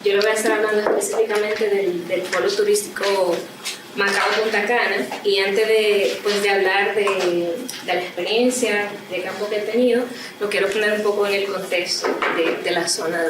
yo le voy a estar hablando específicamente del polo turístico Macao Punta Cana, y antes de hablar de la experiencia de campo que he tenido, lo quiero poner un poco en el contexto de la zona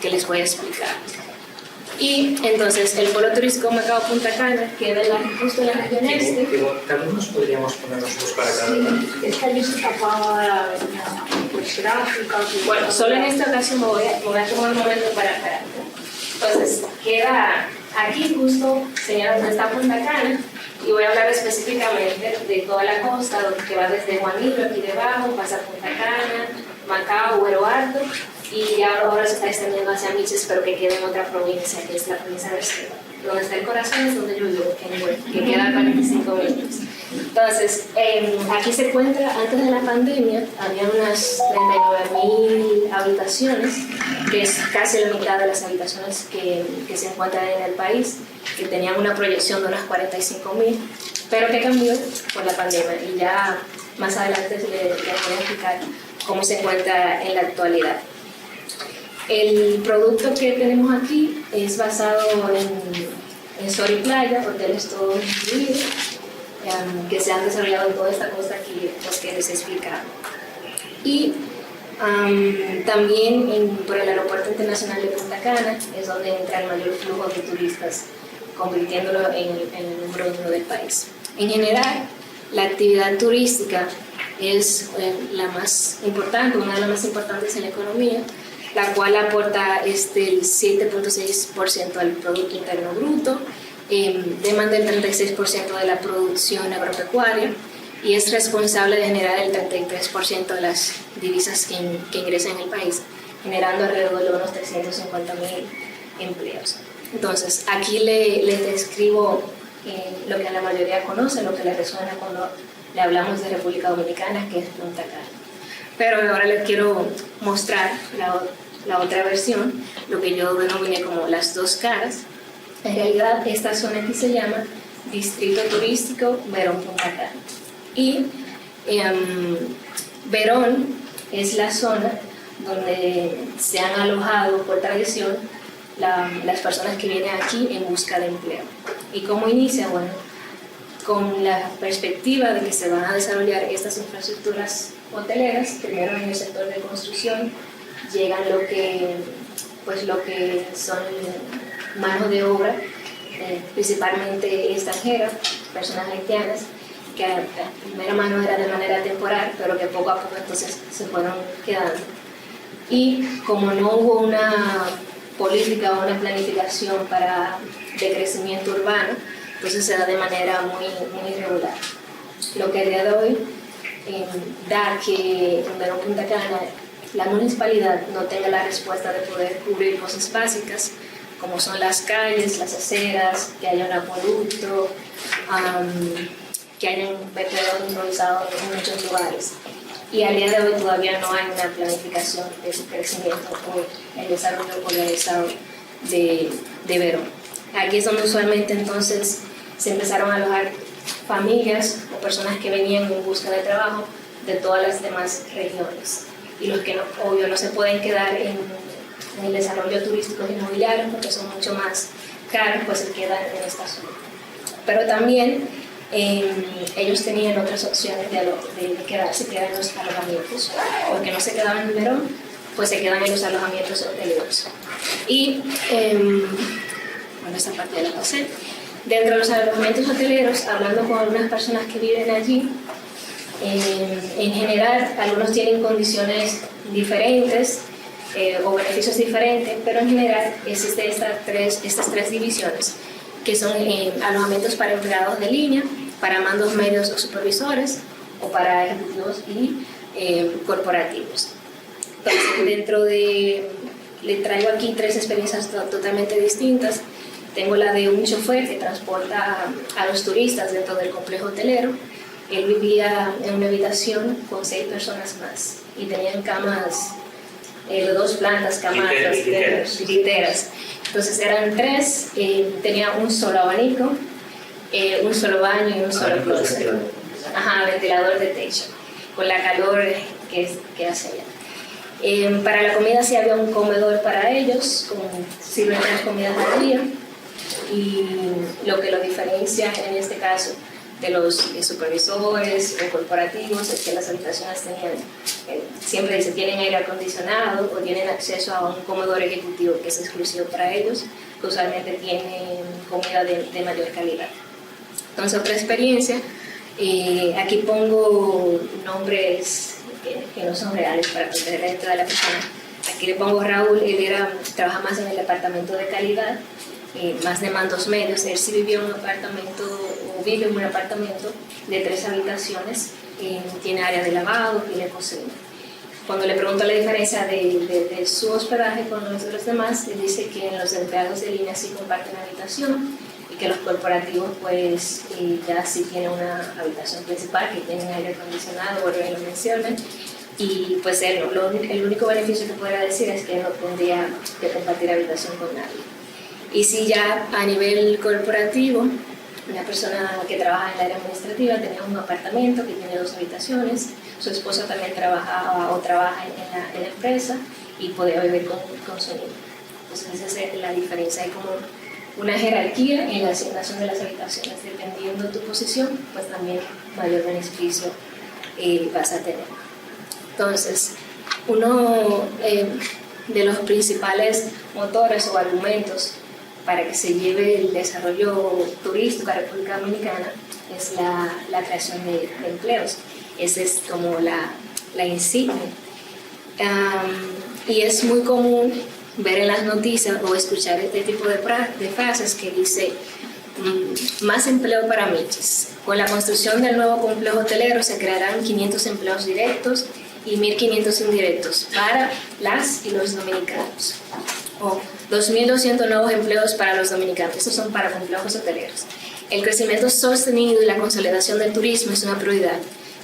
que les voy a explicar. Y entonces el polo turístico Macao Punta Cana queda justo en la región este. También nos podríamos poner nosotros para cada uno. Es que allí se tapaba la gráfica. Bueno, solo en esta ocasión me voy a tomar un momento para parar. Entonces, queda aquí justo señalado donde está Punta Cana, y voy a hablar específicamente de toda la costa, que va desde Juanillo, aquí debajo, pasa Punta Cana, Macao, Güero Alto, y ya ahora se está extendiendo hacia Miches, pero que queda en otra provincia, que es la provincia de Esquema. Donde está el corazón es donde yo vivo, que queda a 45 minutos. Entonces, aquí se encuentra, antes de la pandemia, había unas 39.000 habitaciones, que es casi la mitad de las habitaciones que se encuentran en el país, que tenían una proyección de unas 45.000, pero que cambió por la pandemia, y ya más adelante les voy a explicar cómo se encuentra en la actualidad. El producto que tenemos aquí es basado en Sol y Playa, hoteles todos incluidos, que se han desarrollado en toda esta costa que les he explicado. Y también por el Aeropuerto Internacional de Punta Cana es donde entra el mayor flujo de turistas, convirtiéndolo en el número uno del país. En general, la actividad turística es la más importante, una de las más importantes en la economía, la cual aporta el 7.6% al Producto Interno Bruto, demanda el 36% de la producción agropecuaria y es responsable de generar el 33% de las divisas que ingresan en el país, generando alrededor de unos 350.000 empleos. Entonces, aquí les describo lo que la mayoría conoce, lo que les resuena cuando le hablamos de República Dominicana, que es Punta Cana. Pero ahora les quiero mostrar la otra versión, lo que yo denominé como las dos caras. En realidad, esta zona aquí se llama Distrito Turístico Verón Punta Cana. Y Verón es la zona donde se han alojado por tradición las personas que vienen aquí en busca de empleo. ¿Y cómo inicia? Bueno, con la perspectiva de que se van a desarrollar estas infraestructuras hoteleras, primero en el sector de construcción, llegan lo que son mano de obra, principalmente extranjera, personas haitianas, que a primera mano era de manera temporal, pero que poco a poco entonces se fueron quedando. Y como no hubo una política o una planificación de crecimiento urbano, entonces se da de manera muy irregular. Lo que a día de hoy da que en Verón Punta Cana la municipalidad no tenga la respuesta de poder cubrir cosas básicas, como son las calles, las aceras, que haya un acueducto, que haya un vertedero improvisado en muchos lugares. Y al día de hoy todavía no hay una planificación de su crecimiento o el desarrollo organizado de Verón. Aquí es donde usualmente entonces se empezaron a alojar familias o personas que venían en busca de trabajo de todas las demás regiones. Y los que obvio no se pueden quedar en el desarrollo turístico e inmobiliario porque son mucho más caros, pues se quedan en esta zona. Pero también ellos tenían otras opciones de quedarse en los alojamientos, porque no se quedaban en Verón, pues se quedan en los alojamientos hoteleros. Y bueno, esta parte ya la pasé. Dentro de los alojamientos hoteleros, hablando con algunas personas que viven allí, en general algunos tienen condiciones diferentes o beneficios diferentes, pero en general existen estas tres divisiones, que son alojamientos para empleados de línea, para mandos medios o supervisores, o para ejecutivos y corporativos. Entonces, le traigo aquí tres experiencias totalmente distintas. Tengo la de un chofer que transporta a los turistas dentro del complejo hotelero. Él vivía en una habitación con 6 personas más y tenían camas de 2 plantas, camas literas. Entonces eran 3, tenía un solo abanico, un solo baño y un solo closet. Ventilador de techo, con la calor que hace allá. Para la comida sí había un comedor para ellos, sirven 3 comidas al día, y lo que lo diferencia en este caso de los supervisores o corporativos es que las habitaciones tenían, siempre dice, tienen aire acondicionado o tienen acceso a un comedor ejecutivo que es exclusivo para ellos, que usualmente tienen comida de mayor calidad. Entonces, otra experiencia, aquí pongo nombres que no son reales para proteger la identidad de la persona. Aquí le pongo Raúl, él trabaja más en el departamento de calidad, más de mandos medios. Él sí vivía en un apartamento, o vive en un apartamento de 3 habitaciones, tiene área de lavado, tiene cocina. Cuando le pregunto la diferencia de su hospedaje con los de los demás, él dice que los empleados de línea sí comparten habitación y que los corporativos pues ya sí tienen una habitación principal, que tienen aire acondicionado, bueno, lo mencionan. Y pues el único beneficio que podría decir es que no tendría que compartir habitación con nadie. Y si ya a nivel corporativo, una persona que trabaja en el área administrativa tenía un apartamento que tiene 2 habitaciones, su esposo también trabajaba o trabaja en la empresa y podía vivir con su niño. Entonces esa es la diferencia, hay como una jerarquía en la asignación de las habitaciones, dependiendo de tu posición, pues también mayor beneficio vas a tener. Entonces, uno de los principales motores o argumentos para que se lleve el desarrollo turístico a República Dominicana es la creación de empleos. Esa es como la insignia. Y es muy común ver en las noticias o escuchar este tipo de frases que dice más empleo para Miches. Con la construcción del nuevo complejo hotelero se crearán 500 empleos directos y 1.500 indirectos para las y los dominicanos. O 2.200 nuevos empleos para los dominicanos. Estos son para complejos hoteleros. El crecimiento sostenido y la consolidación del turismo es una prioridad.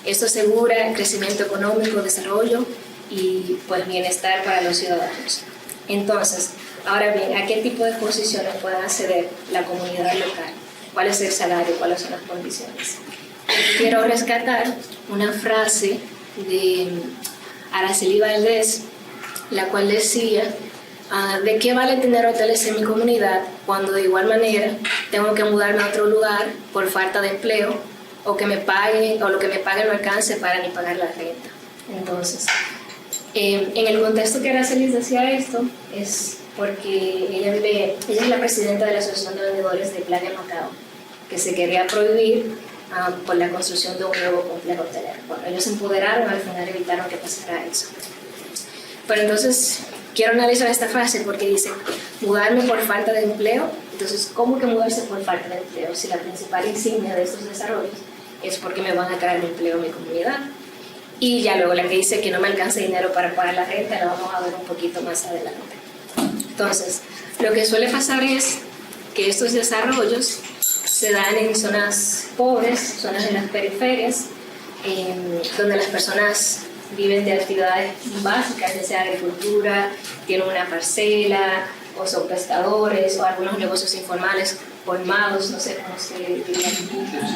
Esto asegura el crecimiento económico, desarrollo y pues, bienestar para los ciudadanos. Entonces, ahora bien, ¿a qué tipo de posiciones puede acceder la comunidad local? ¿Cuál es el salario? ¿Cuáles son las condiciones? Quiero rescatar una frase de Araceli Valdés, la cual decía: ¿de qué vale tener hoteles en mi comunidad cuando de igual manera tengo que mudarme a otro lugar por falta de empleo o que me paguen o lo que me paguen no alcance para ni pagar la renta? Entonces, en el contexto que Araceli decía esto es porque ella es la presidenta de la Asociación de Vendedores de Playa Macao, que se quería prohibir por la construcción de un nuevo complejo hotelero. Bueno, ellos se empoderaron, al final evitaron que pasara eso. Pero entonces quiero analizar esta frase porque dice mudarme por falta de empleo. Entonces, ¿cómo que mudarse por falta de empleo? Si la principal insignia de estos desarrollos es porque me van a traer empleo a mi comunidad. Y ya luego la que dice que no me alcanza dinero para pagar la renta, la vamos a ver un poquito más adelante. Entonces, lo que suele pasar es que estos desarrollos se dan en zonas pobres, zonas de las periferias, donde las personas viven de actividades básicas, ya sea agricultura, tienen una parcela, o son pescadores, o algunos negocios informales formados, no sé cómo se diría,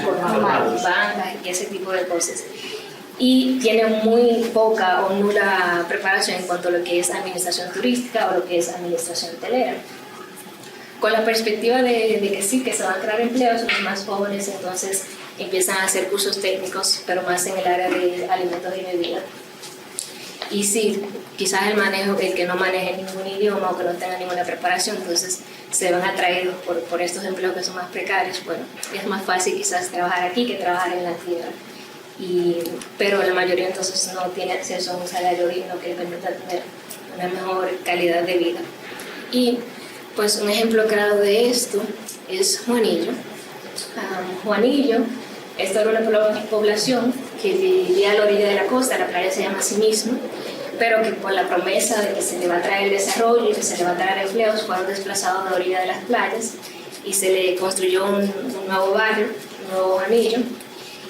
formados, bancas y ese tipo de cosas. Y tienen muy poca o nula preparación en cuanto a lo que es administración turística o lo que es administración hotelera. Con la perspectiva de que sí, que se van a crear empleos, los más jóvenes entonces empiezan a hacer cursos técnicos, pero más en el área de alimentos y bebidas. Y sí, quizás el que no maneje ningún idioma o que no tenga ninguna preparación, entonces se van atraídos por estos empleos que son más precarios. Bueno, es más fácil quizás trabajar aquí que trabajar en la tierra. Pero la mayoría entonces no tiene acceso a un salario digno que les permita tener una mejor calidad de vida. Y pues un ejemplo claro de esto es Juanillo. Juanillo, esta era una población que vivía a la orilla de la costa, la playa se llama así mismo, pero que por la promesa de que se le va a traer desarrollo y que se le va a traer empleos, fueron desplazados a la orilla de las playas y se le construyó un nuevo barrio, un nuevo Juanillo.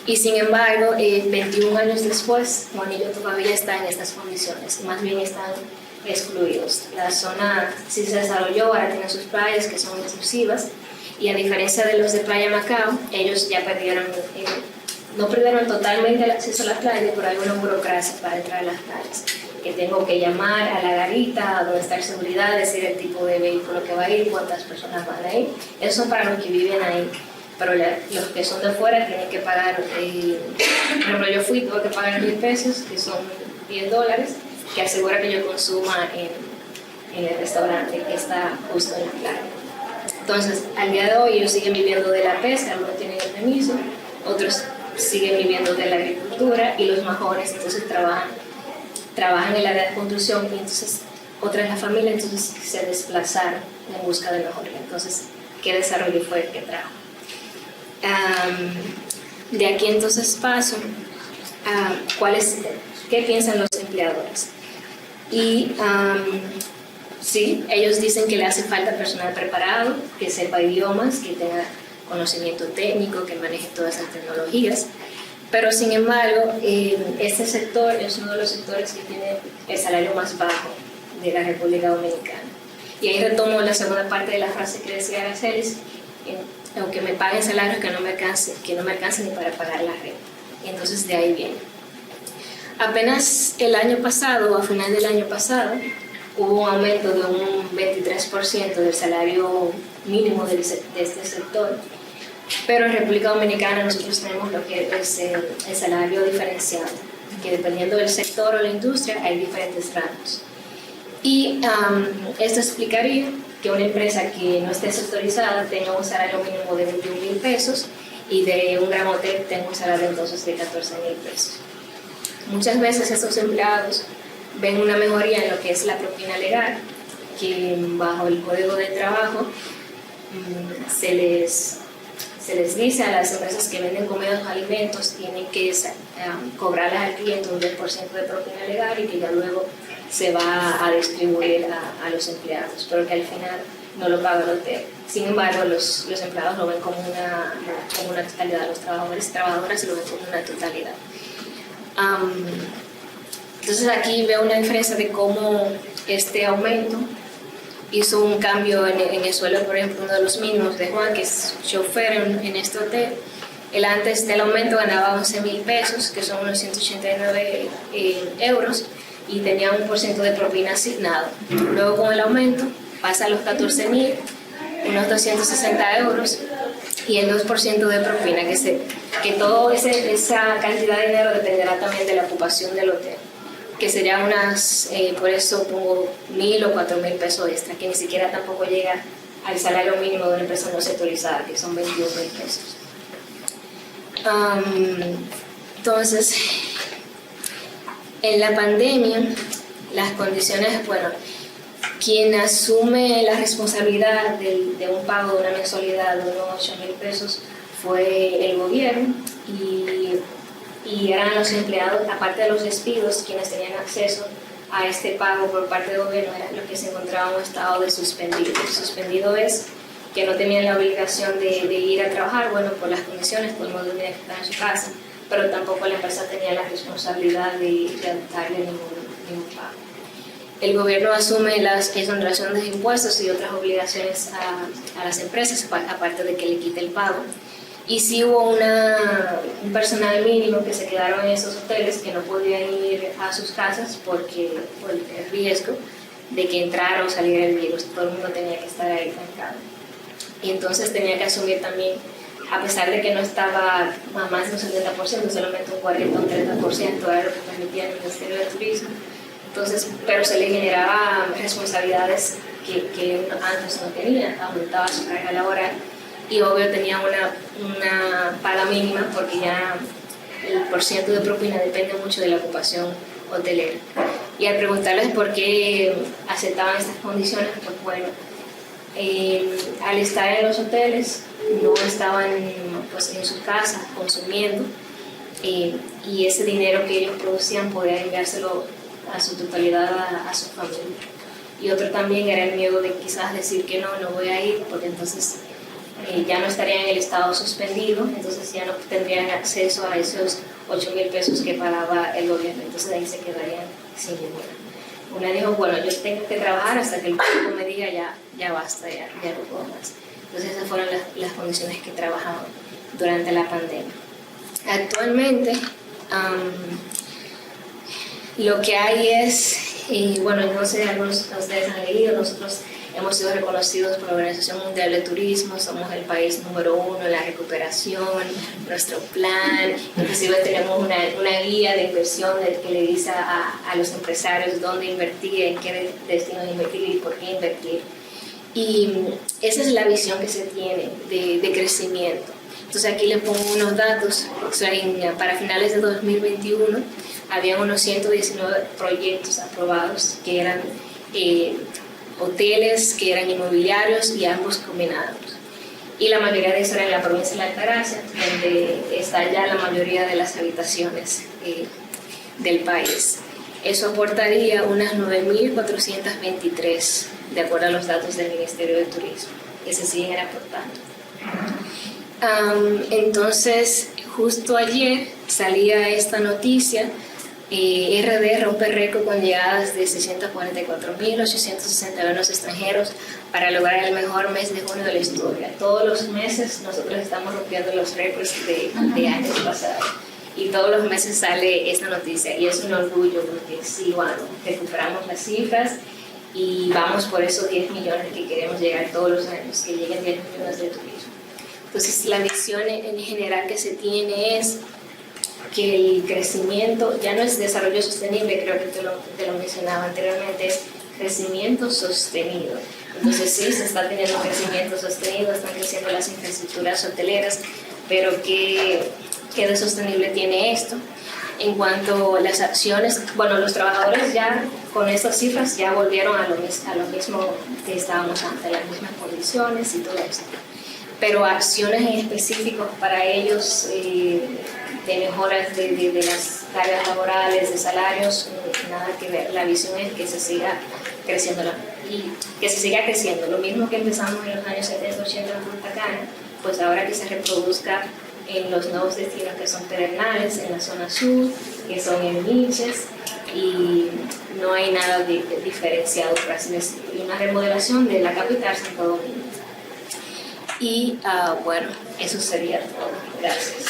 Y sin embargo, 21 años después, Juanillo todavía está en estas condiciones, más bien están excluidos. La zona sí se desarrolló, ahora tiene sus playas que son exclusivas, y a diferencia de los de Playa Macao, ellos ya perdieron, no perdieron totalmente el acceso a las playas, pero hay una burocracia para entrar a las playas. que tengo que llamar a la garita, donde está la seguridad, decir el tipo de vehículo que va a ir, cuántas personas van a ir. Eso es para los que viven ahí. Pero los que son de fuera tienen que pagar, por ejemplo, yo tuve que pagar 1,000 pesos, que son $10, que asegura que yo consuma en el restaurante que está justo en la playa. Entonces, al día de hoy ellos siguen viviendo de la pesca, algunos tienen el permiso, otros siguen viviendo de la agricultura y los más jóvenes entonces trabajan en el área de construcción y entonces otras de la familia entonces se desplazaron en busca de mejoría. Entonces, ¿qué desarrollo fue el que trajo? De aquí entonces paso a qué piensan los empleadores. Y sí, ellos dicen que le hace falta personal preparado, que sepa idiomas, que tenga conocimiento técnico, que maneje todas esas tecnologías. Pero sin embargo, este sector es uno de los sectores que tiene el salario más bajo de la República Dominicana. Y ahí retomo la segunda parte de la frase que decía Aracelis, aunque me paguen salarios que no me alcance ni para pagar la renta. Y entonces de ahí viene. Apenas el año pasado, a final del año pasado, hubo un aumento de un 23% del salario mínimo de este sector, pero en República Dominicana nosotros tenemos lo que es el salario diferenciado, que dependiendo del sector o la industria hay diferentes rangos. Y esto explicaría que una empresa que no esté sectorizada tenga un salario mínimo de 21,000 pesos y de un gran hotel tenga un salario entonces de 14,000 pesos. Muchas veces estos empleados ven una mejoría en lo que es la propina legal, que bajo el Código de Trabajo se les dice a las empresas que venden comida o alimentos tienen que cobrarles al cliente un 10% de propina legal y que ya luego se va a distribuir a los empleados, pero que al final no lo paga el hotel. Sin embargo, los empleados lo ven como una totalidad, los trabajadores y trabajadoras lo ven como una totalidad. Entonces aquí veo una diferencia de cómo este aumento hizo un cambio en el sueldo. Por ejemplo, uno de los mínimos de Juan, que es chofer en este hotel, él antes del aumento ganaba 11,000 pesos, que son unos 189 euros, y tenía un % de propina asignado. Luego con el aumento pasa a los 14,000, unos 260 euros, y el 2% de propina, que toda esa cantidad de dinero dependerá también de la ocupación del hotel, que serían por eso pongo 1,000 o 4,000 pesos extra, que ni siquiera tampoco llega al salario mínimo de una empresa no sectorizada, que son 21,000 pesos. Entonces, en la pandemia, las condiciones, bueno, quien asume la responsabilidad de un pago de una mensualidad de unos 8,000 pesos fue el gobierno y eran los empleados, aparte de los despidos, quienes tenían acceso a este pago por parte del gobierno, era lo que se encontraba en un estado de suspendido. Suspendido es que no tenían la obligación de ir a trabajar, bueno, por las condiciones, todo el mundo tenía que estar en su casa, pero tampoco la empresa tenía la responsabilidad de darle ningún pago. El gobierno asume las exoneraciones de impuestos y otras obligaciones a las empresas, aparte de que le quite el pago. Y sí hubo un personal mínimo que se quedaron en esos hoteles que no podían ir a sus casas por el riesgo de que entrara o saliera el virus. Todo el mundo tenía que estar ahí trancado. Y entonces tenía que asumir también, a pesar de que no estaba a más de un 70%, solamente un 40 o un 30% era lo que permitía el Ministerio de Turismo. Entonces, pero se le generaba responsabilidades que antes no tenía, aumentaba su carga laboral y obvio tenía una paga mínima porque ya el % de propina depende mucho de la ocupación hotelera. Y al preguntarles por qué aceptaban estas condiciones, pues bueno, al estar en los hoteles no estaban pues, en su casa consumiendo y ese dinero que ellos producían podían enviárselo a su totalidad a su familia. Y otro también era el miedo de quizás decir que no voy a ir, porque entonces ya no estarían en el estado suspendido, entonces ya no tendrían acceso a esos 8,000 pesos que pagaba el gobierno, entonces ahí se quedarían sin ninguna. Una dijo, bueno, yo tengo que trabajar hasta que el público me diga ya basta, ya no puedo más. Entonces esas fueron las condiciones que trabajaban durante la pandemia. Actualmente, lo que hay es, bueno, no sé, algunos de ustedes han leído, nosotros hemos sido reconocidos por la Organización Mundial de Turismo, somos el país número 1 en la recuperación, nuestro plan, inclusive tenemos una guía de inversión que le dice a los empresarios dónde invertir, en qué destinos invertir y por qué invertir. Y esa es la visión que se tiene de crecimiento. Entonces aquí les pongo unos datos. O sea, para finales de 2021 había unos 119 proyectos aprobados que eran hoteles, que eran inmobiliarios y ambos combinados. Y la mayoría de eso era en la provincia de la Altagracia, donde está ya la mayoría de las habitaciones del país. Eso aportaría unas 9.423, de acuerdo a los datos del Ministerio de Turismo, que se siguen aportando. Entonces, justo ayer salía esta noticia, RD rompe récord con llegadas de 644.861 extranjeros para lograr el mejor mes de junio de la historia. Todos los meses nosotros estamos rompiendo los récords de años pasados y todos los meses sale esta noticia y es un orgullo porque sí, bueno, recuperamos las cifras y vamos por esos 10 millones que queremos llegar todos los años, que lleguen 10 millones de turismo. Entonces la visión en general que se tiene es que el crecimiento ya no es desarrollo sostenible, creo que te lo mencionaba anteriormente, es crecimiento sostenido. Entonces sí, se está teniendo crecimiento sostenido, están creciendo las infraestructuras hoteleras, pero ¿qué de sostenible tiene esto? En cuanto a las acciones, bueno, los trabajadores ya con estas cifras ya volvieron a lo mismo que estábamos antes, las mismas condiciones y todo eso. Pero acciones en específicos para ellos de mejoras de las cargas laborales, de salarios, nada que ver. La visión es que se siga creciendo y que se siga creciendo. Lo mismo que empezamos en los años 70, 80 en Punta Cana, pues ahora que se reproduzca en los nuevos destinos que son pedernales, en la zona sur, que son en Minches, y no hay nada diferenciado, por así decirlo. Y una remodelación de la capital, Santo Domingo. Y bueno, eso sería todo. Gracias.